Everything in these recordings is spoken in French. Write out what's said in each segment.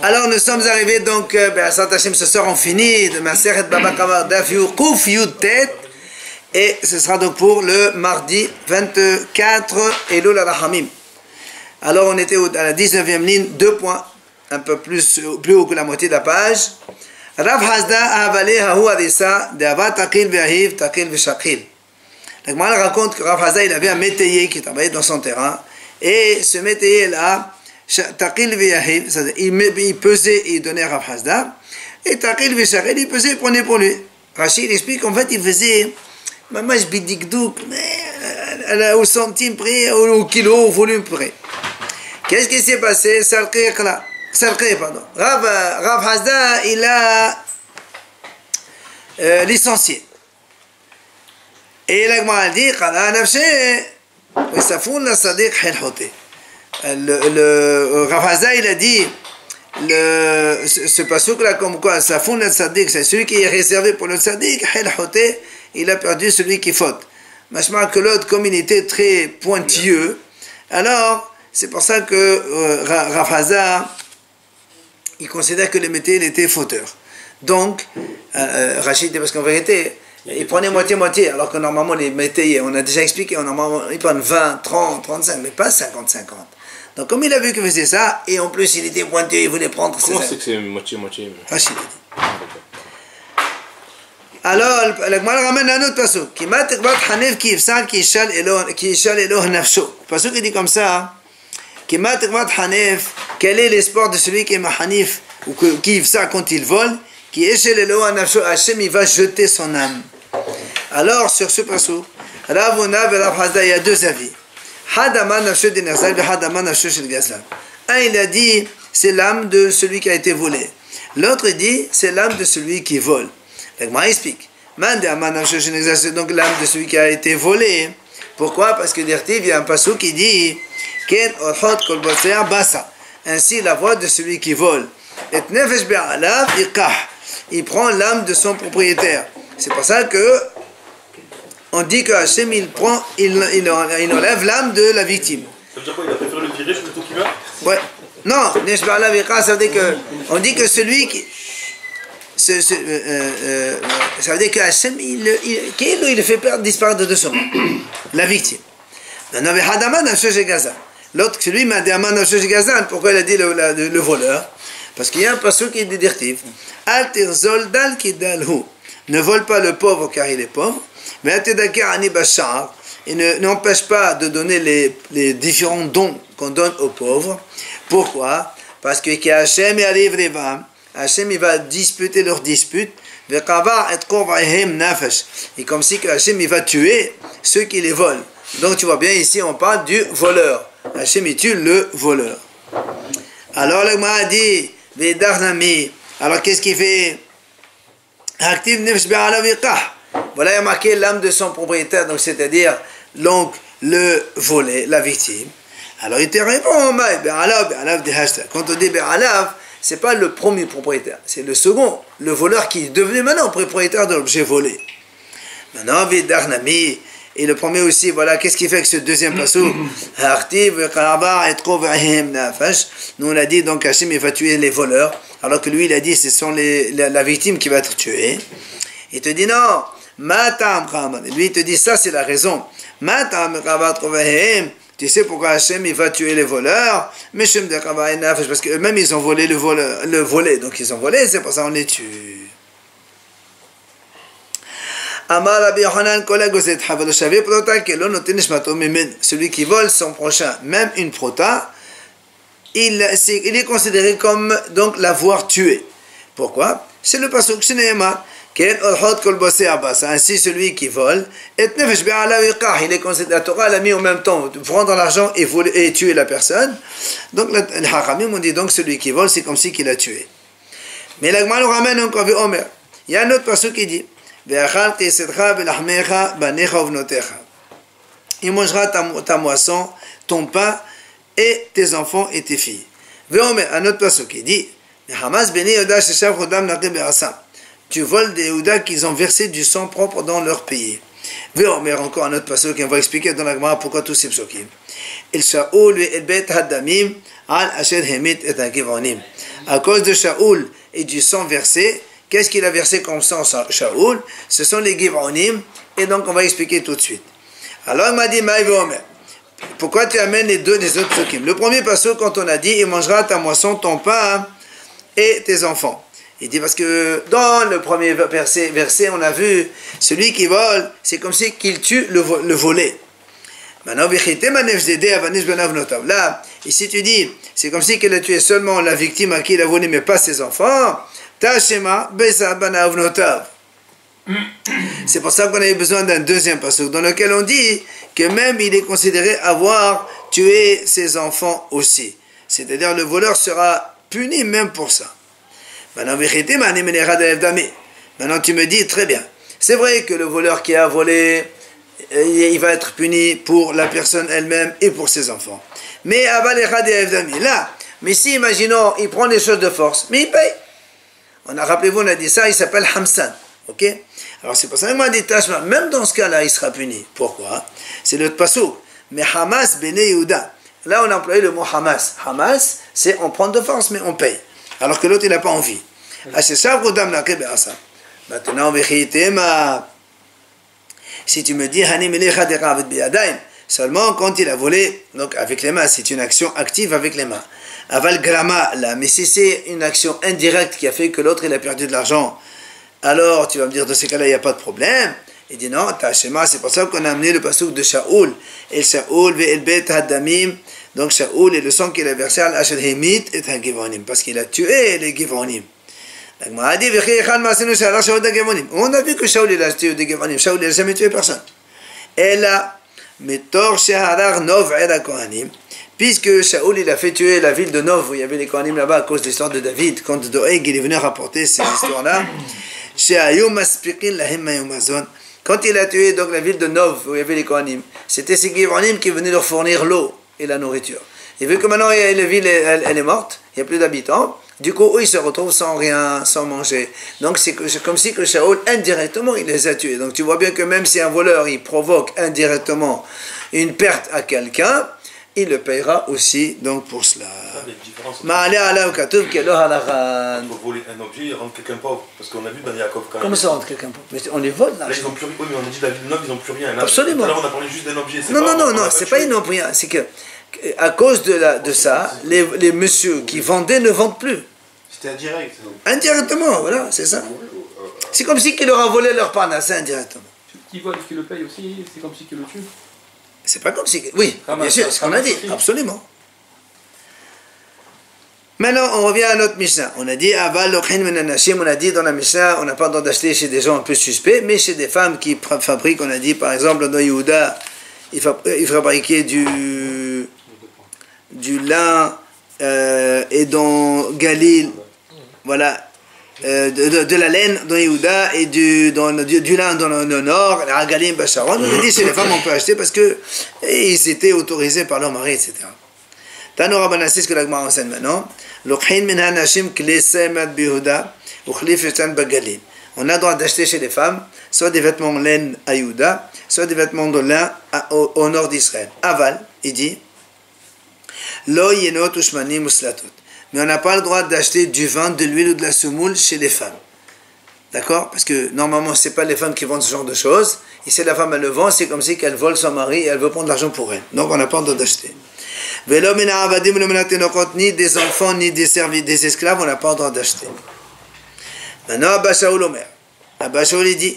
Alors nous sommes arrivés donc, ce soir on finit de Masechet Baba Kama Daf Kuf Yud Tet, et ce sera donc pour le mardi 24 Elul Rahamim. Alors on était à la 19e ligne, 2 points, un peu plus haut que la moitié de la page. Rav Hasda Avale Hahu Adissa Deava Takil Ve'ahiv Takil Ve'shakil. La Gemara raconte que Rav Hasda il avait un métayer qui travaillait dans son terrain, et ce métayer là, Takil Ve'ahiv, il pesait et il donnait à Rav Hasda, et Takil Ve'shakil il pesait et prenait pour lui. Rachid explique qu'en fait il faisait Mamash Bidikdouk, mais au centime près, au kilo, au volume près. Qu'est-ce qui s'est passé? Pardon. Rav Hasda, il a licencié. Et la Gemara dit, Rav Hasda, il a dit, ce passouk là, comme quoi, Safoun le Sadiq, c'est celui qui est réservé pour le Sadiq, il a perdu celui qui faute. Machma que l'autre, comme il était très pointilleux, alors, c'est pour ça que Rav Hasda, il considère que le métier était fauteur. Donc, Rachid, parce qu'en vérité, il prenait moitié-moitié, alors que normalement les métayers, on a déjà expliqué, normalement ils prennent 20, 30, 35, mais pas 50-50. Donc comme il a vu que faisait ça, et en plus il était pointilleux, il voulait prendre... Comment c'est que c'est moitié-moitié? Rachid a dit. Alors, la Gemara ramène un autre pasuk. Kimat ikbat hanif ki ifsal ki ishal eloh nafsho. Le pasuk il dit comme ça. Kimat ikbat hanif, quel est l'espoir de celui qui est mahanif, ou qui ifsal quand il vole, qui ishal eloh nafsho, Hachem il va jeter son âme. Alors, sur ce pasuk, Rav Huna et Rav Hasda, il y a deux avis. Hadama nafsho de Nerzal, Hadama nafsho shel Gazlan. Un il a dit, c'est l'âme de celui qui a été volé. L'autre dit, c'est l'âme de celui qui vole. La Gemara explique. Donc l'âme de celui qui a été volé. Pourquoi? Parce que il y a un passage qui dit ainsi la voix de celui qui vole. Il prend l'âme de son propriétaire. C'est pour ça que on dit que Hachem il enlève l'âme de la victime. Ça veut dire quoi? Il a préféré le virer plutôt qu'il meurt? Ouais. Non, ça veut dire que on dit que celui qui ça veut dire que Hachem, il le fait disparaître de son monde, la victime. L'autre, celui, pourquoi il a dit le voleur? Parce qu'il y a un passage qui est directif. Ne vole pas le pauvre car il est pauvre, mais il n'empêche pas de donner les différents dons qu'on donne aux pauvres. Pourquoi? Parce que Hachem arrive les femmes. Hachem il va disputer leur dispute, et comme si Hachem il va tuer ceux qui les volent. Donc tu vois bien ici on parle du voleur. Hachem il tue le voleur. Alors le Gemara dit, alors qu'est-ce qu'il fait? Voilà, il a marqué l'âme de son propriétaire, donc c'est-à-dire donc le volé, la victime. Alors il te répond, quand on dit Be'alav, c'est pas le premier propriétaire, c'est le second, le voleur qui est devenu maintenant propriétaire de l'objet volé. Maintenant, Vidarnami, et le premier aussi, voilà, qu'est-ce qu'il fait avec ce deuxième passage? Nous on a dit donc Hachem il va tuer les voleurs, alors que lui il a dit ce sont la victime qui va être tuée. Il te dit non, lui il te dit ça c'est la raison. Tu sais pourquoi Hachem il va tuer les voleurs? Parce qu'eux-mêmes ils ont volé le volet. Donc ils ont volé, c'est pour ça qu'on les tue. Celui qui vole son prochain, même une prota, il est considéré comme donc l'avoir tué. Pourquoi? C'est le pasuk Shneema. Ainsi celui qui vole, il est considéré, la Torah l'a mis en même temps, prendre l'argent et tuer la personne. Donc les Haramim ont dit donc celui qui vole c'est comme si qu'il a tué. Mais la Gemara nous ramène encore vers Omer. Il y a un autre passage qui dit il mangera ta moisson, ton pain et tes enfants et tes filles. Un autre passage qui dit tu voles des Yehuda qu'ils ont versé du sang propre dans leur pays. Mais encore un autre passage qu'on va expliquer dans la Gemara pourquoi tous ces psukim. Il Shaul et El Bet Hadamim Al Asher Hemit et Giv'onim. À cause de Shaoul et du sang versé, qu'est-ce qu'il a versé comme sang Shaoul? Ce sont les Giv'onim, et donc on va expliquer tout de suite. Alors il m'a dit, Maïve Omer, pourquoi tu amènes les autres psukim? Le premier passage, quand on a dit, il mangera ta moisson, ton pain et tes enfants. Il dit parce que dans le premier verset, on a vu, celui qui vole, c'est comme si qu'il tue le volé. Là, ici tu dis, c'est comme si qu'il a tué seulement la victime à qui il a volé, mais pas ses enfants. C'est pour ça qu'on avait besoin d'un deuxième passage, dans lequel on dit que même il est considéré avoir tué ses enfants aussi. C'est-à-dire le voleur sera puni même pour ça. Maintenant tu me dis, très bien, c'est vrai que le voleur qui a volé, il va être puni pour la personne elle-même et pour ses enfants. Mais là, mais si imaginons, il prend des choses de force, mais il paye. Rappelez-vous, on a dit ça, il s'appelle Hamsan. Ok? Alors c'est pour ça que m'a dit Tashma, même dans ce cas-là, il sera puni. Pourquoi? C'est le Passouk. Mais Hamas Bene Yehuda. Là, on a employé le mot Hamas. Hamas, c'est on prend de force, mais on paye. Alors que l'autre, il n'a pas envie. Maintenant, si tu me dis, seulement quand il a volé, donc avec les mains, c'est une action active avec les mains. Aval grama, là, mais si c'est une action indirecte qui a fait que l'autre, il a perdu de l'argent, alors tu vas me dire, dans ces cas-là, il n'y a pas de problème. Il dit non, Tashema, c'est pour ça qu'on a amené le passouk de Shaoul. Et Shaoul, ve'el bet haddamim. Donc Shaoul est le sang qu'il a versé à l'Asher Hemit et à Giv'onim, parce qu'il a tué les Giv'onim. On a vu que Shaoul il a tué des Giv'onim. Shaoul il n'a jamais tué personne. Et là, puisque Shaoul il a fait tuer la ville de Nov, où il y avait les Kohanim là-bas à cause de l'histoire de David, quand Doeg il est venu rapporter ces histoires-là, quand il a tué donc la ville de Nov, où il y avait les Kohanim, c'était ces Giv'onim qui venaient leur fournir l'eau et la nourriture. Et vu que maintenant la ville elle est morte, il n'y a plus d'habitants, du coup eux ils se retrouvent sans rien, sans manger. Donc c'est comme si que Shaoul indirectement il les a tués. Donc tu vois bien que même si un voleur il provoque indirectement une perte à quelqu'un, il le payera aussi donc pour cela. Voler un objet et rendre quelqu'un pauvre. Parce qu'on a vu dans Yaakov quand même. Comment ça rendre quelqu'un pauvre? Mais on les vole là. Là ils ont plus rien. Oui, mais on a dit la ville de Nov, ils n'ont plus rien. Là, absolument. Là on a parlé juste d'un objet. Non, c'est pas ils n'ont rien. C'est que à cause de ça, les messieurs qui vendaient ne vendent plus. C'était indirect. Indirectement, voilà, c'est ça. C'est comme si qu'il leur a volé leur parnasse indirectement. Qui vole, qui le paye aussi, c'est comme si qu'il le tue. C'est pas comme si... Oui, bien sûr, c'est ce qu'on a dit, absolument. Maintenant, on revient à notre Mishnah. On a dit, on a dit dans la Mishnah, on n'a pas le droit d'acheter chez des gens un peu suspects, mais chez des femmes qui fabriquent, on a dit, par exemple, dans Yehuda, ils fabriquaient du lin, et dans Galil, voilà, de la laine dans Yehuda et du lin dans le nord, la Galim, Bacharon. On a dit chez les femmes on peut acheter parce que ils étaient autorisés par leur mari, etc. Tano Rabbanan, c'est ce que la Gemara enseigne maintenant. On a le droit d'acheter chez les femmes soit des vêtements en laine à Yehuda, soit des vêtements de lin au nord d'Israël. Aval, il dit, Lo yenot ushmanim uslatot. Mais on n'a pas le droit d'acheter du vin, de l'huile ou de la semoule chez les femmes. D'accord? Parce que normalement, ce n'est pas les femmes qui vendent ce genre de choses. Et si la femme elle le vend, c'est comme si qu'elle vole son mari et elle veut prendre l'argent pour elle. Donc on n'a pas le droit d'acheter. Ni des enfants, ni des esclaves, on n'a pas le droit d'acheter. Maintenant, Abba Shaoul Omer. Abba Shaoul il dit,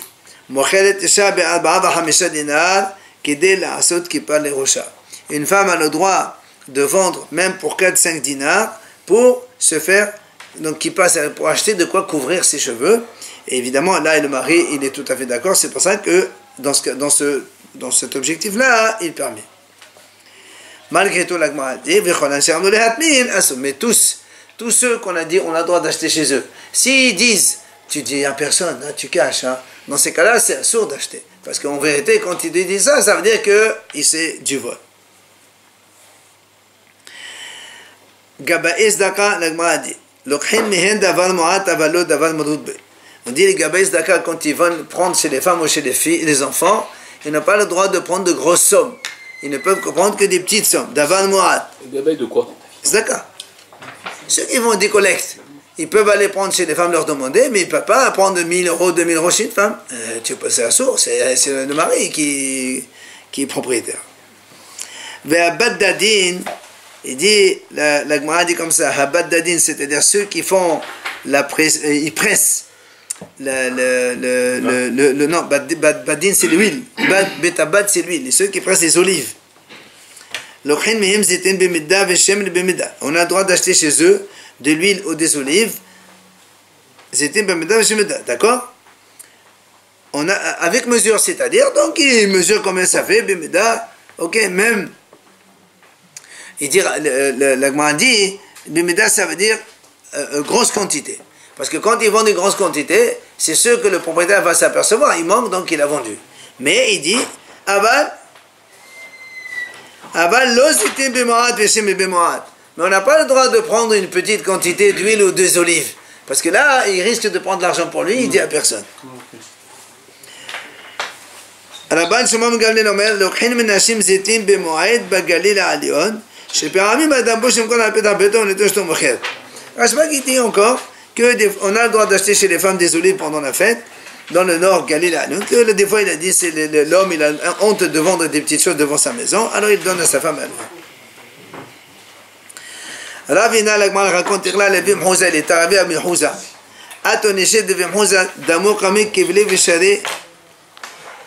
une femme a le droit de vendre même pour 4-5 dinars pour se faire, donc qui passe pour acheter de quoi couvrir ses cheveux. Et évidemment là le mari il est tout à fait d'accord, c'est pour ça que dans cet objectif là il permet. Malgré tout la Gemara dit mais tous ceux qu'on a dit on a le droit d'acheter chez eux, s'ils disent tu dis à personne, hein, tu caches, hein, dans ces cas là c'est absurde d'acheter, parce qu'en vérité quand ils disent ça veut dire que c'est du vol. Gabaïs Daka, la Gemara dit, on dit les Gabaïs Daka, quand ils vont prendre chez les femmes ou chez les filles, les enfants, ils n'ont pas le droit de prendre de grosses sommes. Ils ne peuvent prendre que des petites sommes. Daval Moat. Gabaï de quoi? C'est d'accord. Ceux qui vont des collectes, ils peuvent aller prendre chez les femmes, leur demander, mais ils ne peuvent pas prendre 1000 euros, 2000 euros chez une femme. C'est assourd, c'est le mari qui est propriétaire. Vers Baddadin, il dit, la Gemara dit comme ça, Habaddadin, c'est-à-dire ceux qui font ils pressent non, Baddin c'est l'huile, Betabad c'est l'huile, ceux qui pressent les olives. On a le droit d'acheter chez eux de l'huile ou des olives. D'accord? Avec mesure, c'est-à-dire, donc ils mesurent combien ça fait, bimida, ok, même. Il dit, la Gemara dit, bimida ça veut dire grosse quantité. Parce que quand ils vendent des grosses quantités, c'est sûr que le propriétaire va s'apercevoir, il manque, donc il a vendu. Mais il dit, mais on n'a pas le droit de prendre une petite quantité d'huile ou des olives. Parce que là, il risque de prendre l'argent pour lui, il dit à personne. Rabban Shimon Gamliel Omer, לוקחים מנשים זיתים במועד בגליל העליון, שפעמים האדם בו שמקום על פתח ביתו ונטו אשתו מוכר. Rashba qui dit encore qu'on a le droit d'acheter chez les femmes des olives pendant la fête, dans le nord Galilée, que des fois il a dit l'homme il a honte de vendre des petites choses devant sa maison, alors il donne à sa femme à lui. Ravina l'Agmar raconte là le Vim Houza, il est arrivé à Mihouza. Atonéché de Vim Houza, d'amour Kami Kivli Vishari.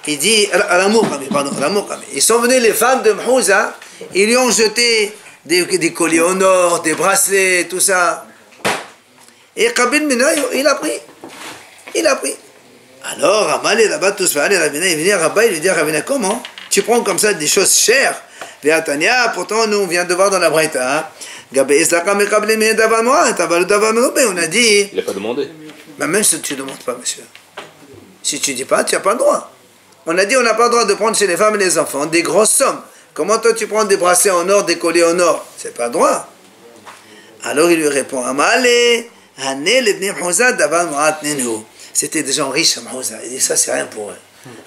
Il dit, Ramour Kami, pardon, Ramour Kami. Ils sont venus les femmes de Mihouza, ils lui ont jeté des colliers en or, des bracelets, tout ça. Et Kabil Mina, il a pris. Il a pris. Alors, Amal et Rabat tous faire aller Ravina, il vient à Rabat, il lui dit à Ravina, comment tu prends comme ça des choses chères? Véatania, pourtant nous on vient de voir dans la Braïta, on a dit. Il n'a pas demandé. Mais même si tu ne demandes pas, monsieur. Si tu ne dis pas, tu n'as pas le droit. On a dit on n'a pas le droit de prendre chez les femmes et les enfants des grosses sommes. Comment toi tu prends des bracelets en or, des colliers en or? C'est pas le droit. Alors il lui répond, Amalé. C'était des gens riches à Mahouza. Il dit ça c'est rien pour eux.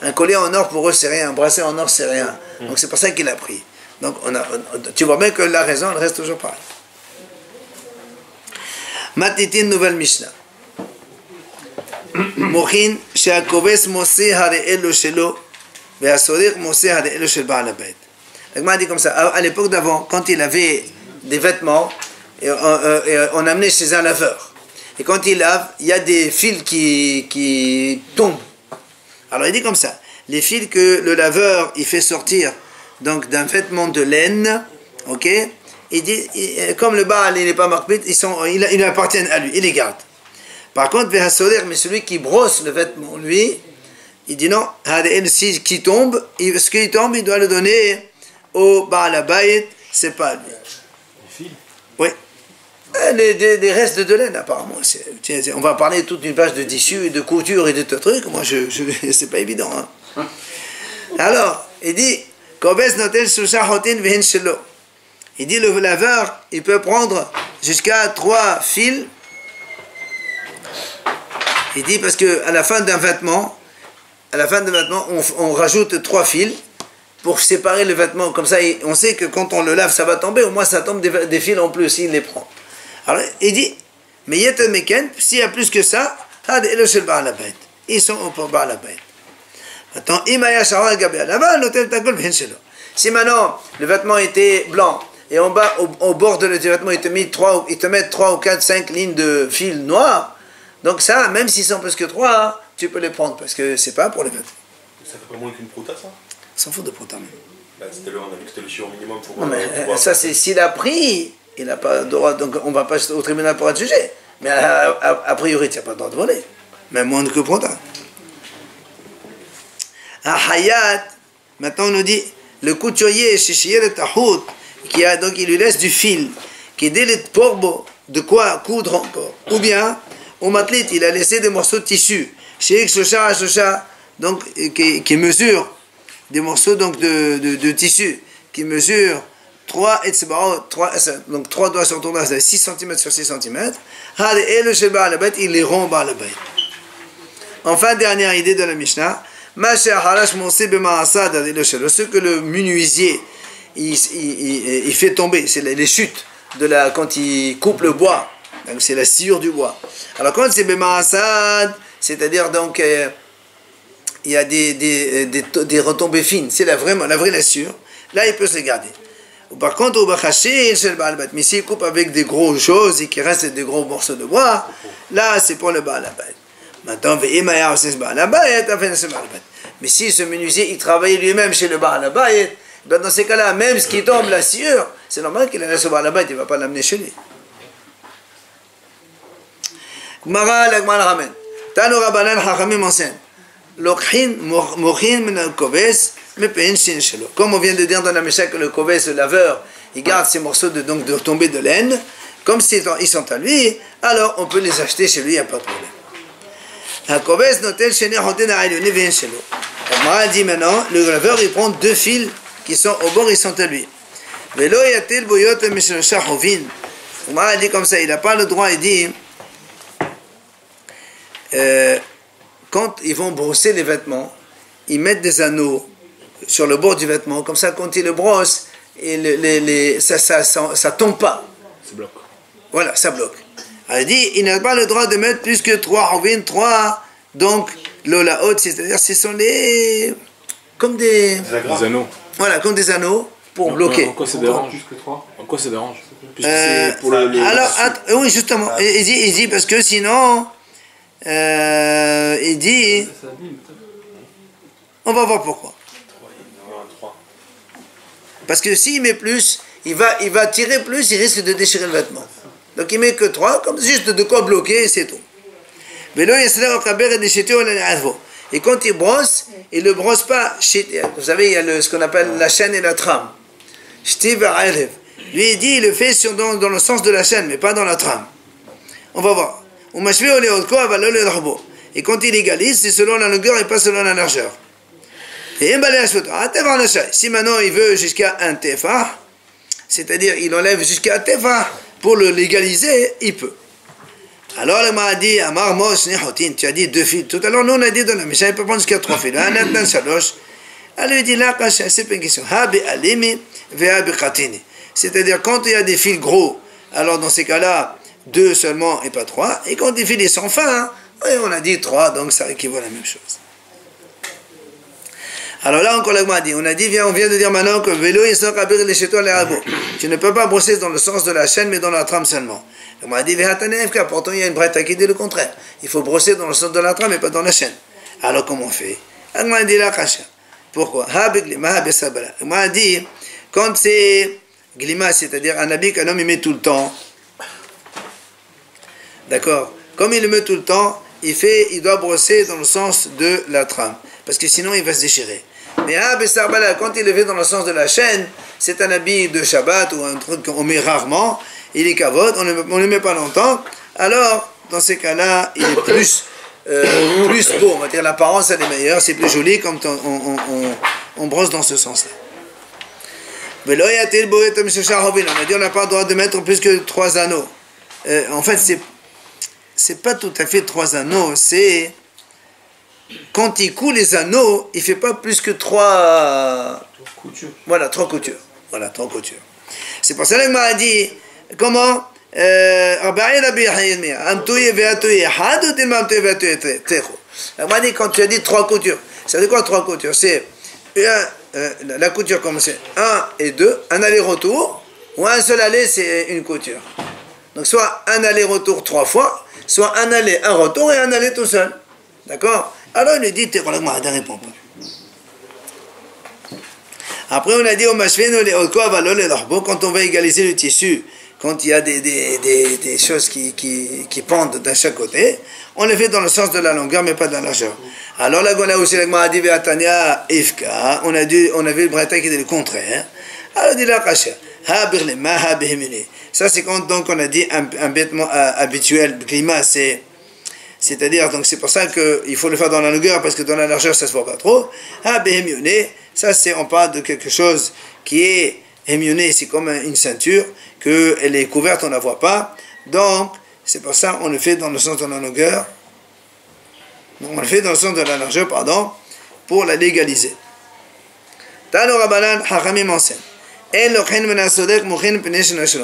Un collier en or pour eux c'est rien, un bracelet en or c'est rien. Donc c'est pour ça qu'il a pris. Donc tu vois bien que la raison elle reste toujours pareille. Matiti nouvelle Mishnah. Mochin she'akoves moseh hare'elo shelo ve'asorich moseh hare'elo shel ba'al habayit. La Gemara dit comme ça. À l'époque d'avant, quand il avait des vêtements, on amenait chez un laveur. Et quand il lave, il y a des fils qui tombent. Alors il dit comme ça, les fils que le laveur il fait sortir donc d'un vêtement de laine, ok, il dit, comme le Baal il n'est pas marqué, ils appartiennent à lui, il les garde. Par contre, mais celui qui brosse le vêtement, lui, il dit non, ce qui tombe, il doit le donner au Baal Habayit, c'est pas lui. Les filles. Oui. Des restes de laine apparemment. On va parler toute une page de tissu et de couture et de tout truc. Moi, c'est pas évident. Hein. Alors, il dit, il dit le laveur, il peut prendre jusqu'à 3 fils. Il dit parce que à la fin d'un vêtement, on rajoute 3 fils pour séparer le vêtement. Comme ça, on sait que quand on le lave, ça va tomber. Au moins, ça tombe des fils en plus. Il les prend. Alors, il dit, mais s'il y a plus que ça, ils sont au Baal Habayit. Maintenant, si maintenant le vêtement était blanc et en bas, au bord de le vêtement, ils te mettent 3 ou 4, 5 lignes de fils noirs, donc ça, même s'ils sont plus que 3, tu peux les prendre parce que c'est pas pour les vêtements. Ça fait pas moins qu'une prouta, ça? On s'en fout de prouta même. On a vu que c'était le chiot minimum pour. Non, mais ça, c'est s'il a pris. Il n'a pas le droit, donc on ne va pas au tribunal pour être jugé. Mais a priori, tu n'as pas le droit de voler. Même moins que Pronta. À Hayat, maintenant on nous dit, le couturier, donc il lui laisse du fil, qui est le porbo, de quoi coudre encore. Ou bien, au matlit, il a laissé des morceaux de tissu, chez Shosha, donc qui mesure, des morceaux donc, de tissu, qui mesure 3 doigts sur ton doigt, c'est 6 cm sur 6 cm. Il les rend Baal Habayit. Enfin, dernière idée de la Mishnah. Ce que le menuisier il fait tomber, c'est les chutes quand ils coupent le bois. Donc c'est la sciure du bois. Alors quand c'est Bemarassad, c'est-à-dire donc il y a des retombées fines, c'est la vraie lassure, là il peut se garder. Par contre, au Bachachin, chez le Baal Bayt, mais s'il coupe avec des grosses choses et qu'il reste des gros morceaux de bois, là c'est pour le Baal Bayt. Maintenant, mais si ce menuisier il travaillait lui-même chez le Baal Bayt, ben dans ces cas-là, même ce qui tombe la sciure, c'est normal qu'il la laisse au Baal Bayt, il ne va pas l'amener chez lui. Gmara, la Gmara ramène. Tano Rabbanan Hachamim enseigne. Lokhin mochin min al-koves mepein shin shelo. Comme on vient de dire dans la Mishnah que le koves, le laveur, il garde ces morceaux de retombées de laine, comme ils sont à lui, alors on peut les acheter chez lui, il n'y a pas de problème. Ha-koves notel shene hoten ha'alyoni ve'en shelo. Gmara dit maintenant, le laveur il prend 2 fils qui sont au bord, ils sont à lui. Velo yatil boyot mishlosha hovin. Gmara dit comme ça, il n'a pas le droit, il dit quand ils vont brosser les vêtements, ils mettent des anneaux sur le bord du vêtement, comme ça quand ils le brossent, et ça tombe pas. Ça bloque. Voilà, ça bloque. Alors il dit, il n'a pas le droit de mettre plus que 3 donc l'ola haute, c'est-à-dire ce sont comme des anneaux. Voilà, comme des anneaux pour bloquer. En quoi ça dérange? En quoi ça dérange? Puisque c'est pour alors, oui, justement, il dit parce que sinon il dit, on va voir pourquoi. Parce que s'il met plus, il va tirer plus, il risque de déchirer le vêtement. Donc il met que 3, comme juste de quoi bloquer, c'est tout. Et quand il brosse, il ne brosse pas. Vous savez, il y a ce qu'on appelle la chaîne et la trame. Lui il dit, il le fait dans le sens de la chaîne, mais pas dans la trame. On va voir. Et quand il égalise, c'est selon la longueur et pas selon la largeur. Si maintenant il veut jusqu'à un tefa, c'est-à-dire il enlève jusqu'à un tefa pour légaliser, il peut. Alors il m'a dit, tu as dit 2 fils. Tout à l'heure, nous on a dit dans la Mishnah, il peut prendre jusqu'à 3 fils. Elle lui dit, là, c'est pas une question. C'est-à-dire quand il y a des fils gros, alors dans ces cas-là, 2 seulement et pas 3. Et quand des fils ils sont fins, oui, on a dit 3, donc ça équivaut à la même chose. Alors là encore, on a dit, on vient de dire maintenant que vélo et sans kabir les chez toi les rabots. Tu ne peux pas brosser dans le sens de la chaîne, mais dans la trame seulement. On m'a dit, pourtant il y a une braïta qui dit le contraire. Il faut brosser dans le sens de la trame et pas dans la chaîne. Alors comment on fait? On m'a dit la kasha. Pourquoi? On m'a dit, quand c'est glima, c'est-à-dire un habit qu'un homme il met tout le temps, d'accord? Comme il le met tout le temps, il doit brosser dans le sens de la trame. Parce que sinon il va se déchirer. Mais quand il le fait dans le sens de la chaîne, c'est un habit de Shabbat ou un truc qu'on met rarement, il est kavod, on ne le met pas longtemps, alors dans ces cas-là, il est plus beau, on va dire l'apparence elle est meilleure, c'est plus joli quand on brosse dans ce sens-là. On a dit on n'a pas le droit de mettre plus que 3 anneaux. En fait, c'est pas tout à fait 3 anneaux, c'est quand il coud les anneaux, il ne fait pas plus que 3 coutures. Voilà, 3 coutures. Voilà, 3 coutures. C'est pour ça que m'a dit, comment on m'a dit, quand tu as dit 3 coutures, ça veut dire quoi 3 coutures? C'est la couture comme c'est 1 et 2, un aller-retour, ou un seul aller, c'est une couture. Donc soit un aller-retour 3 fois, soit un aller, un retour et un aller tout seul. D'accord? Alors il lui dit, ne réponds pas. Après on a dit, quand on va égaliser le tissu, quand il y a des choses qui pendent d'un chaque côté, on les fait dans le sens de la longueur, mais pas de la largeur. Alors là, on a aussi a dit, on a vu le braïta qui dit le contraire. Alors il dit la kasha. Ça c'est quand donc on a dit un vêtement habituel, climat, c'est-à-dire, donc c'est pour ça qu'il faut le faire dans la longueur, parce que dans la largeur ça se voit pas trop. Ça c'est, on parle de quelque chose qui est hémioné, c'est comme une ceinture, qu'elle est couverte, on ne la voit pas. Donc, c'est pour ça on le fait dans le sens de la longueur. Donc, on le fait dans le sens de la largeur, pardon, pour la légaliser. Tano Rabbanan Hachamim enseigne. On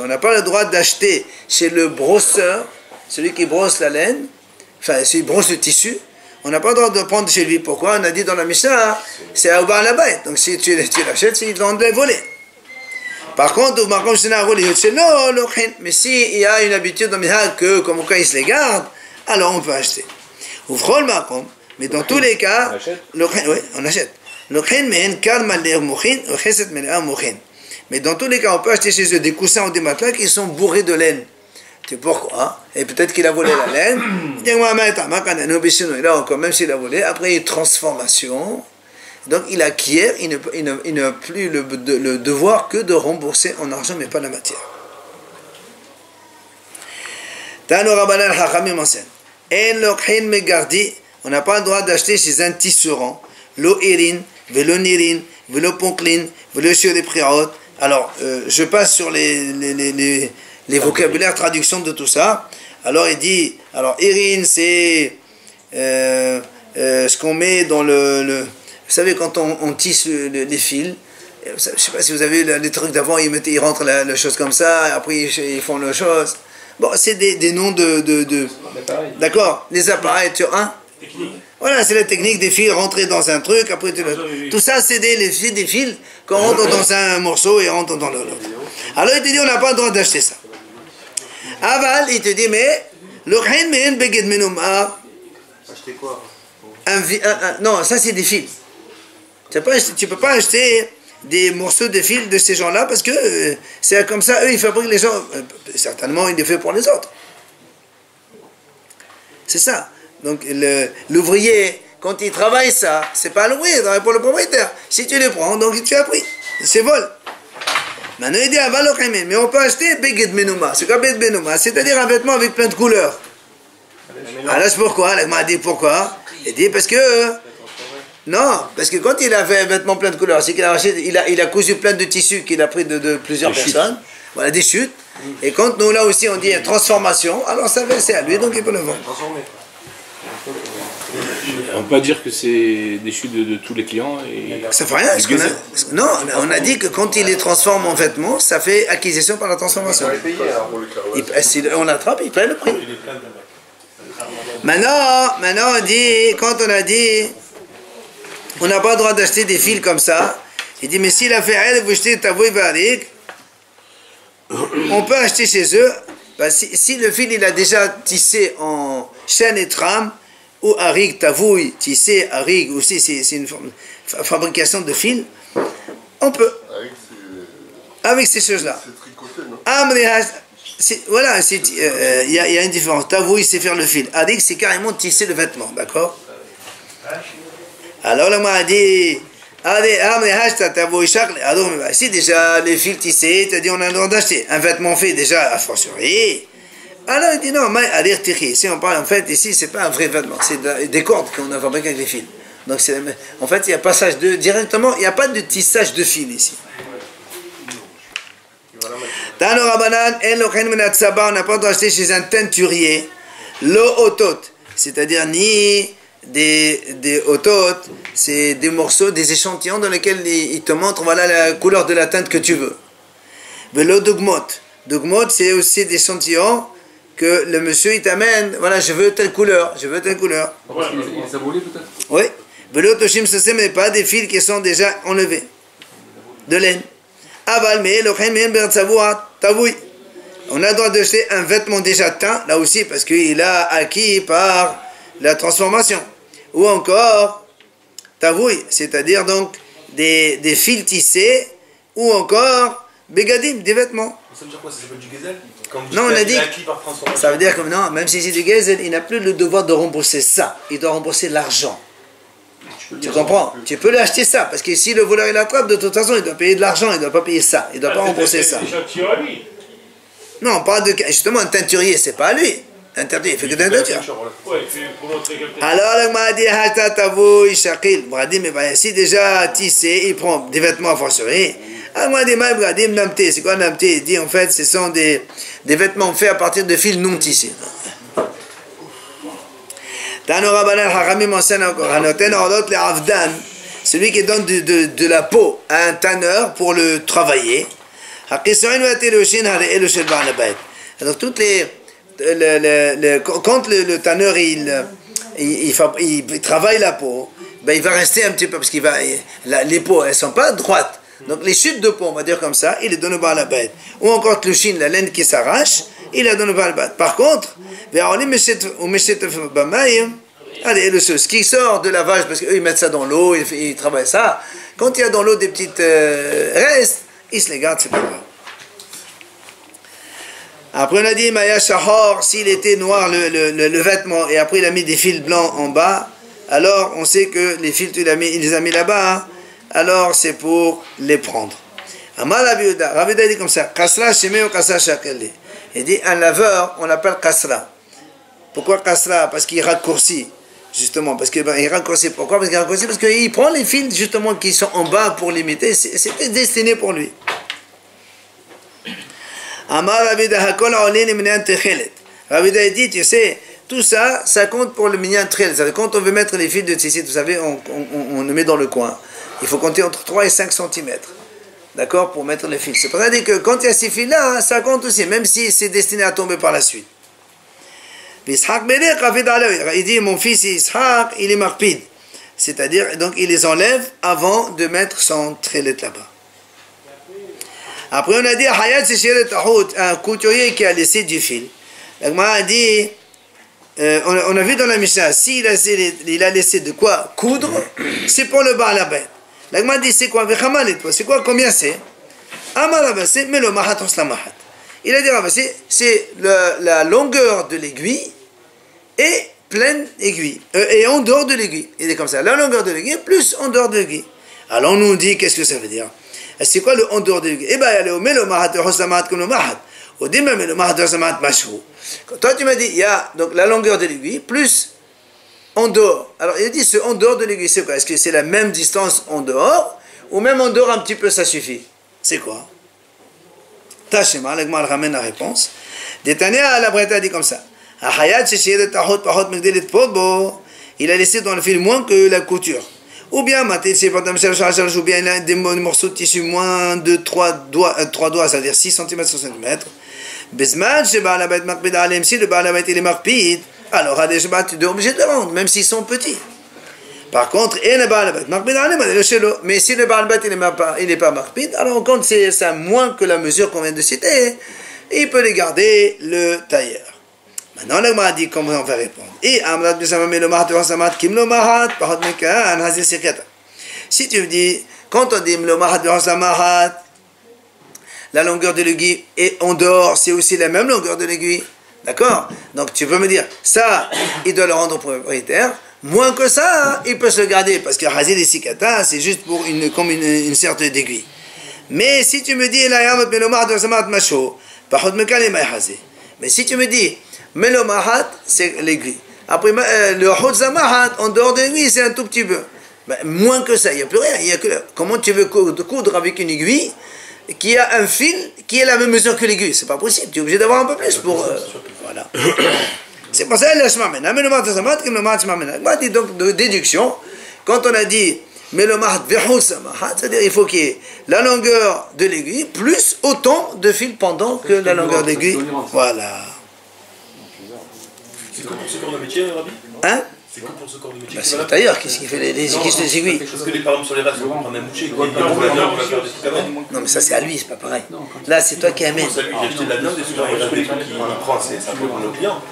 n'a pas le droit d'acheter chez le brosseur, celui qui brosse la laine, enfin celui qui brosse le tissu, on n'a pas le droit de prendre chez lui. Pourquoi? On a dit dans la Mishnah, c'est à Obar la bête. Donc si tu l'achètes, c'est ils vont les voler. Par contre, mais s'il y a une habitude dans Mihal que, comme cas, ils se les gardent, alors on peut acheter. Mais dans tous les cas, oui, on achète. Mais dans tous les cas, on peut acheter chez eux des coussins ou des matelas qui sont bourrés de laine. Tu sais pourquoi? Et peut-être qu'il a volé la laine. Là encore, même s'il a volé, après il y a une transformation. Donc il acquiert, il n'a plus le devoir que de rembourser en argent, mais pas la matière. On n'a pas le droit d'acheter chez un tisserand. Lo irin, velo nirin, velo ponklin, velo sur des priorot. Alors, je passe sur les vocabulaires, traductions de tout ça. Alors il dit, alors irin c'est ce qu'on met dans le vous savez, quand on tisse les fils, je ne sais pas si vous avez les trucs d'avant, ils rentrent la chose comme ça, et après ils font la chose. Bon, c'est des noms de d'accord, les appareils, tu vois, hein? Voilà, c'est la technique des fils rentrés dans un truc, après tout ça, c'est des fils qu'on rentre dans un morceau et rentre dans l'autre. Alors il te dit, on n'a pas le droit d'acheter ça. Aval, il te dit, mais le khin men beged menuma. Acheter quoi? Non, ça c'est des fils. Tu ne peux pas acheter des morceaux de fil de ces gens-là parce que c'est comme ça, eux, ils fabriquent les gens. Certainement, ils les font pour les autres. C'est ça. Donc, l'ouvrier, quand il travaille ça, c'est pas l'ouvrier, il travaille pour le propriétaire. Si tu les prends, donc tu as pris. C'est vol. Maintenant, il dit, mais on peut acheter beged menuma. C'est quoi beged menuma? C'est-à-dire un vêtement avec plein de couleurs. Alors, c'est pourquoi? Il m'a dit pourquoi? Il dit parce que. Non, parce que quand il a fait un vêtement plein de couleurs, c'est qu'il a acheté, il a cousu plein de tissus qu'il a pris de plusieurs personnes. Voilà, des chutes. Et quand nous, là aussi, on dit transformation, alors ça c'est à lui, donc il peut le vendre. On peut pas dire que c'est des chutes de tous les clients. Et ça fait rien. Non, on a dit que quand il les transforme en vêtements, ça fait acquisition par la transformation. On attrape, il paye le prix. Maintenant, on dit, quand on a dit, on n'a pas le droit d'acheter des fils comme ça, il dit, mais s'il a fait elle, vous achetez tavoui varik, on peut acheter chez eux, bah, si le fil il a déjà tissé en chaîne et trame, ou harig, tavoui, tissé, harig, aussi c'est une fabrication de fils, on peut. Avec ces choses-là. C'est tricoté, non? Voilà, il y a une différence. Tavoui, c'est faire le fil. Harig, c'est carrément tisser le vêtement, d'accord? Alors, là, on a dit, si déjà les fils tissés, tu as dit, on a le droit d'acheter un vêtement fait déjà à fortiori. Alors, il dit, non, mais si on parle, en fait, ici, c'est pas un vrai vêtement, c'est des cordes qu'on a fabriquées avec les fils. Donc, en fait, il y a passage directement, il n'y a pas de tissage de fil ici. Dans le Rabbanan, on n'a pas le droit d'acheter chez un teinturier, l'otot, c'est-à-dire ni des otot, c'est des morceaux, des échantillons dans lesquels il te montre voilà la couleur de la teinte que tu veux. Velo dogmot, c'est aussi des échantillons que le monsieur il t'amène, voilà je veux telle couleur. Il les a volés peut-être? Oui. Velo toshim ce mais pas des fils qui sont déjà enlevés de laine. Aval mais le khamen ber tsavoua tavoui. On a le droit d'acheter un vêtement déjà teint là aussi parce qu'il a acquis par la transformation. Ou encore, tavoui, c'est-à-dire donc des fils tissés, ou encore begadim, des vêtements. Ça veut dire quoi? Ça s'appelle du gazelle? Non, on a dit, ça veut dire que non, même si c'est du gazelle, il n'a plus le devoir de rembourser ça, il doit rembourser l'argent. Tu comprends? Tu peux l'acheter ça, parce que si le voleur il l'attrape, de toute façon, il doit payer de l'argent, il ne doit pas payer ça, il ne doit pas rembourser ça. Non, pas de justement, un teinturier, c'est pas à lui. Interdit, il fait que d'un teinture. Alors, le Mahdi Hata Tavou, Ishakil, Bradim, mais si déjà tissé, il prend des vêtements à forcerie. Alors, Mahdi Maï Bradim Namté, c'est quoi Namté? Il dit en fait, ce sont des vêtements faits à partir de fils non tissés. Dans le Rabbanan Haramim enseigne encore, Hanoten Ordot le Avdan, celui qui donne de la peau à un tanneur pour le travailler. Donc toutes quand le tanneur il travaille la peau, ben il va rester un petit peu parce que les peaux elles sont pas droites. Donc les chutes de peau, on va dire comme ça, il les donne au Baal HaBayit. Ou encore Tlushin, la laine qui s'arrache, il la donne au Baal HaBayit. Par contre, allez, ce qui sort de la vache, parce qu'eux ils mettent ça dans l'eau, ils travaillent ça. Quand il y a dans l'eau des petites restes, ils se les gardent, c'est pas grave. Après on a dit Maya Shahor, s'il était noir le vêtement, et après il a mis des fils blancs en bas, alors on sait que les fils il les a mis là-bas, hein, alors c'est pour les prendre. Amar Rabbi Yehuda dit comme ça, Kasra Shemé ou Kasra Shakeli. Il dit un laveur, on l'appelle Kasra. Pourquoi Kasra? Parce qu'il raccourcit. Justement, parce qu'il raccourcit. Pourquoi? Parce qu'il raccourcit, parce qu'il prend les fils justement qui sont en bas pour limiter. C'était destiné pour lui. Amar Rabbi Yehuda Hakol Olin Minyan Techelet. Rabbi Yehuda dit, tu sais, tout ça, ça compte pour le minyan trel. Quand on veut mettre les fils de tzitzit, vous savez, on le met dans le coin. Il faut compter entre 3 et 5 cm. D'accord? Pour mettre les fils. C'est pour ça que quand il y a ces fils-là, ça compte aussi, même si c'est destiné à tomber par la suite. Il dit, mon fils Ishaq, il est marpide. C'est-à-dire, donc il les enlève avant de mettre son trelet là-bas. Après, on a dit, un couturier qui a laissé du fil. L'agma a dit, on a vu dans la Mishnah, s'il a laissé de quoi coudre, c'est pour le Baal HaBayit. L'agma dit, c'est quoi? C'est quoi? Combien c'est? C'est mais le mahat la mahat. Il a dit, c'est la longueur de l'aiguille et pleine aiguille. Et en dehors de l'aiguille. Il est comme ça. La longueur de l'aiguille plus en dehors de l'aiguille. Alors on nous dit, qu'est-ce que ça veut dire? C'est quoi le en dehors de l'aiguille? Eh bien, il y a le mahat la mahat comme le mahat. Au début, mais le mahat la mahat mashou. Toi, tu m'as dit, il y a donc la longueur de l'aiguille plus en dehors. Alors, il a dit, ce en dehors de l'aiguille, c'est quoi? Est-ce que c'est la même distance en dehors? Ou même en dehors un petit peu, ça suffit? C'est quoi? Tachema, l'agma ramène la réponse. Détania, la Breta dit comme ça. Il a laissé dans le fil moins que la couture. Ou bien, ou bien il a des morceaux de tissu moins de 3 doigts, c'est-à-dire 6 cm sur cm. Si le Baal HaBayit il est marpide, alors tu es obligé de rendre, même s'ils sont petits. Par contre, mais si le Baal HaBayit il n'est pas marpide, alors on compte c'est moins que la mesure qu'on vient de citer, il peut les garder le tailleur. Maintenant, le m'a dit comment on va répondre. Si tu me dis, quand on dit la longueur de l'aiguille et en dehors, c'est aussi la même longueur de l'aiguille. D'accord? Donc tu peux me dire, ça, il doit le rendre propriétaire. Moins que ça, il peut se le garder. Parce que Hazil et Sikata, c'est juste pour comme une sorte d'aiguille. Mais si tu me dis, mais si tu me dis, Melomahat, c'est l'aiguille. Après, le Hotzamahat, en dehors de l'aiguille, c'est un tout petit peu. Ben, moins que ça, il n'y a plus rien. Il y a que, comment tu veux coudre avec une aiguille qui a un fil qui est la même mesure que l'aiguille? C'est pas possible. Tu es obligé d'avoir un peu plus pour. Voilà. C'est pour ça que je donc, de déduction, quand on a dit Melomahat Vehotzamahat, c'est-à-dire il faut qu'il y ait la longueur de l'aiguille plus autant de fil pendant que la longueur de l'aiguille. Voilà. C'est quoi pour ce corps de métier, Rabbi? Hein? C'est quoi pour ce corps de métier? C'est le tailleur, qu'est-ce qu'il fait les aiguilles? Parce que les parents sur les races, on a mouché, on va faire des trucs avant. Non, mais ça c'est à lui, c'est pas pareil. Là, c'est toi qui amènes. J'ai acheté de la viande et souvent, il prend, c'est un peu pour nos clients.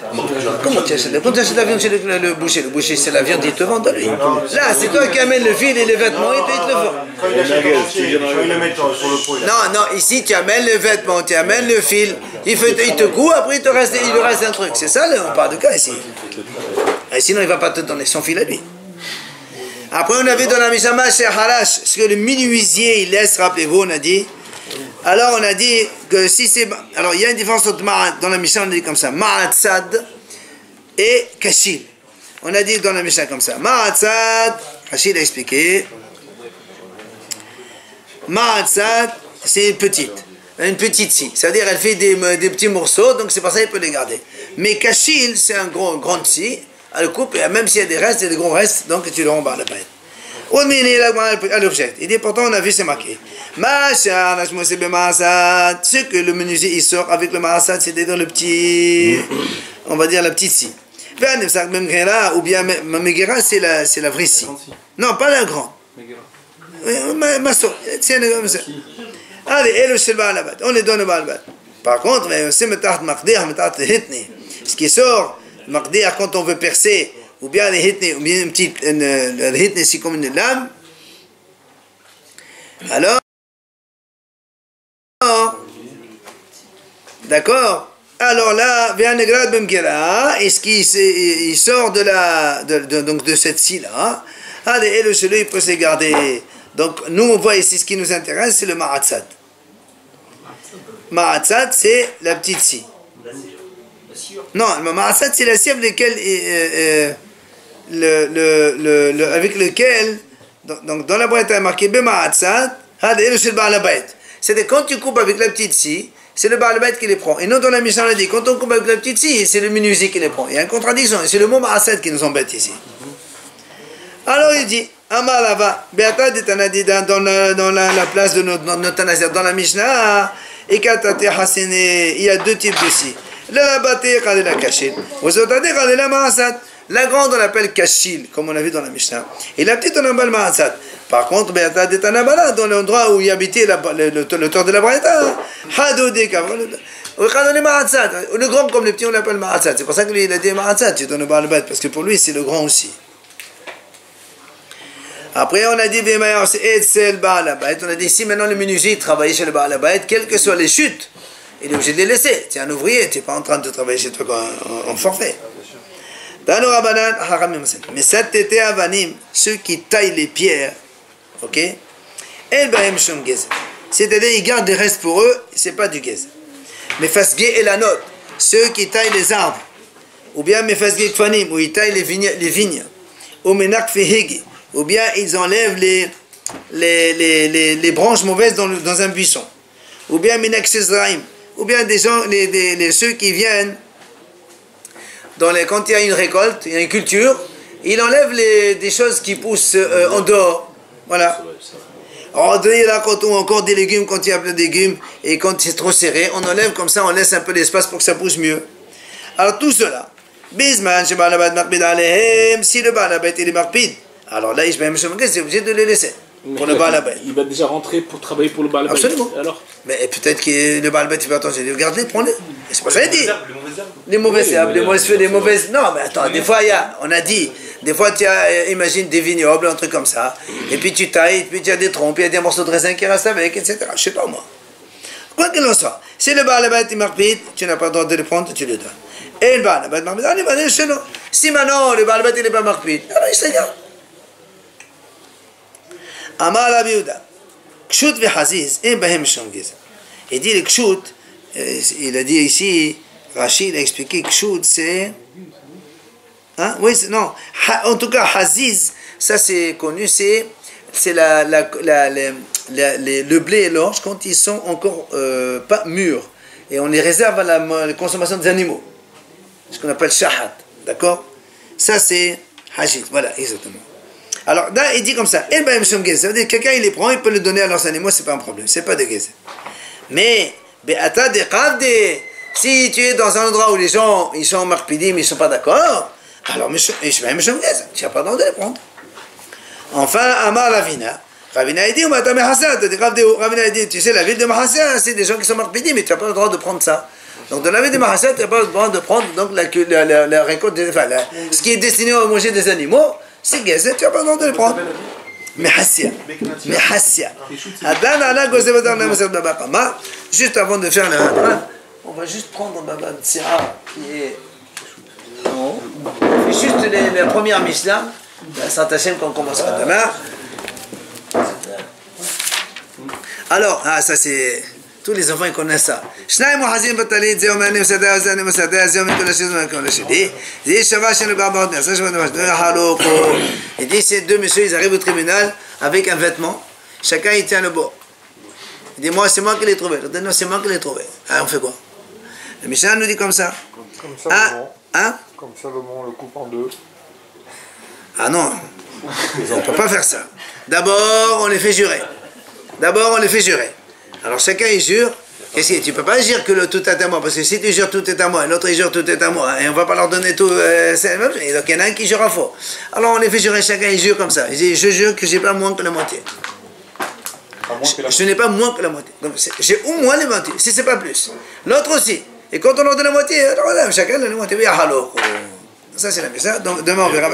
Comment tu achètes la viande chez le boucher? Le boucher, c'est la viande, il te vend à lui. Là, c'est toi qui amènes le fil et les vêtements, il te le vend. Quand il achète en entier, il le met sur le pot. Non, ici, tu amènes le vêtement, tu amènes le fil, il te coud, après il lui reste un truc. C'est ça, on parle de cas ici. Et sinon, il ne va pas te donner son fil à lui. Après, on a vu dans la Mishama chez Harash, ce que le menuisier il laisse, rappelez-vous, on a dit. Alors, on a dit que si c'est. Alors, il y a une différence entre Ma'at, dans la Mishnah, on a dit comme ça, Ma'at Sad et Kashil. On a dit dans la Mishnah comme ça, Ma'at Sad, Kashil a expliqué. Ma'at Sad, c'est une petite scie. C'est-à-dire, elle fait des petits morceaux, donc c'est pour ça qu'il peut les garder. Mais Kashil, c'est un grand scie. Elle coupe, et même s'il y a des restes, il y a des gros restes, donc tu le rends par la bête. À l'objet. Il dit pourtant on a vu c'est marqué. Ce que le menuisier il sort avec le ma'asad, c'est-à-dire le petit, on va dire la petite scie. Ou bien Megera, c'est la vraie scie. Non, pas la grande. Allez, on les donne au Baalbat. Par contre, ce qui sort, quand on veut percer, ou bien les hitni, ou bien une petite, le hitni c'est comme une lame, alors, d'accord, alors là, vient le grade Bemkera, et ce qui il sort donc de cette scie-là, allez, et le celui il peut se garder. Donc, nous on voit ici ce qui nous intéresse, c'est le ma'atzad. Ma'atzad, c'est la petite scie. Non, le ma'atzad, c'est la scie avec avec lequel, donc dans la boîte il y a marqué Bema'atzad, c'est-à-dire quand tu coupes avec la petite scie, c'est le Baal Bayt qui les prend. Et non, dans la Mishnah, on a dit, quand on coupe avec la petite scie, c'est le menuisier qui les prend. Il y a une contradiction, et c'est le mot Ma'atzad qui nous embête ici. Alors il dit, Amalava, Beata de Tanadida, dans la place de notre Tanazir, dans la Mishnah, et Katate Hasene, il y a deux types de scie. La Bate, la Kachil. Osotade, la Ma'atzad. La grande, on l'appelle Kachil, comme on l'a vu dans la Mishnah. Et la petite, on l'appelle Ma'atzad. Par contre, Beata de Tanabala, dans l'endroit où il habitait l'auteur de la Braïta, Hadodé, le grand comme le petit, on l'appelle Ma'atzad. C'est pour ça que lui, il a dit Ma'atzad, tu donnes le Baal Bayt, parce que pour lui, c'est le grand aussi. Après, on a dit, on a dit, si maintenant le menuisier travaillait chez le Baal Bayt, quelles que soient les chutes, il est obligé de les laisser. Tu es un ouvrier, tu n'es pas en train de travailler chez toi en forfait. Mais cette été avanim, ceux qui taillent les pierres, ok, c'est-à-dire ils gardent des restes pour eux, c'est pas du gez. Mais fasgé et la note, ceux qui taillent les arbres, ou bien mefasgé kfanim, où ils taillent les vignes, ou menak fehegi, ou bien ils enlèvent les branches mauvaises dans un buisson, ou bien menak shezraim, ou bien des gens, ceux qui viennent quand il y a une récolte, il y a une culture, il enlève des choses qui poussent en dehors. Voilà. Quand on a encore des légumes, quand il y a plein de légumes, et quand c'est trop serré, on enlève comme ça, on laisse un peu d'espace pour que ça pousse mieux. Alors tout cela, Bisman, si le Baalabet il est marpide, alors là, c'est obligé de les laisser. Pour le Baalabet. Il va déjà rentrer pour travailler pour le Baalabet. Absolument. Alors mais peut-être que le Baalabet il va attendre, regarde-les, prends-les. C'est pas ça qu'il dit. Les mauvaises herbes, les mauvaises. Non, mais attends, des fois, on a dit, des fois, tu as, imagine des vignobles, un truc comme ça, et puis tu tailles, puis tu as des trompes, il y a des morceaux de raisin qui restent avec, etc. Je sais pas moi. Quoi qu'il en soit, si le Baalabet il marpide, tu n'as pas le droit de le prendre, tu le donnes. Et le Baalabet marpide, allez, va aller chez nous. Si maintenant le Baalabet il n'est pas marpide, alors il se regarde. Amar Abiuda, Kshut ve Haziz, et Bahem Shomgiz. Il dit le Kshut, il a dit ici, Rachid a expliqué que Kshut c'est. Hein? Oui, non. En tout cas, Haziz, ça c'est connu, c'est le blé et l'orge quand ils sont encore pas mûrs. Et on les réserve à la consommation des animaux. Ce qu'on appelle shahat. D'accord? Ça c'est Haziz. Voilà, exactement. Alors, là, il dit comme ça, ça veut dire que quelqu'un il les prend, il peut le donner à leurs animaux, c'est pas un problème, c'est pas de gez. Mais, si tu es dans un endroit où les gens ils sont marpidim, ils sont pas d'accord, alors tu n'as pas le droit de les prendre. Enfin, Amar Ravina il dit, Ravina il dit, tu sais, la ville de Mahassa, c'est des gens qui sont marpidim, mais tu n'as pas le droit de prendre ça. Donc, dans la ville de Mahassa, tu n'as pas le droit de prendre donc, la récolte, ce qui est destiné à manger des animaux. C'est gazette, tu n'as pas le droit de le prendre. Mais Hassia. Juste avant de faire le hadra, on va juste prendre Baba Tsira qui est en haut. Et juste la première Mishnah, la Saint Hachem qu'on commencera demain. Alors, ça c'est. Tous les enfants ils connaissent ça. Il dit ces deux messieurs ils arrivent au tribunal avec un vêtement, chacun il tient le bord. Il dit moi c'est moi qui l'ai trouvé, l'autre dit non c'est moi qui l'ai trouvé. Ah on fait quoi? Le Mishnah nous dit comme ça. Comme Salomon. Hein? Comme Salomon le coupe en deux. Ah non, on ne peut pas faire ça. D'abord, on les fait jurer. Alors chacun il jure. Qu'est-ce que tu peux pas dire que le tout est à moi, parce que si tu jures tout est à moi, et l'autre il jure tout est à moi, et on va pas leur donner tout, c'est donc il y en a un qui jure à faux. Alors on les fait jurer, chacun il jure comme ça. Il dit je jure que j'ai pas moins que la moitié. Je n'ai pas moins que la moitié. Donc j'ai au moins la moitié, si c'est pas plus. L'autre aussi. Et quand on leur donne la moitié, alors voilà, chacun donne la moitié. Ça c'est la mise. Donc demain on verra.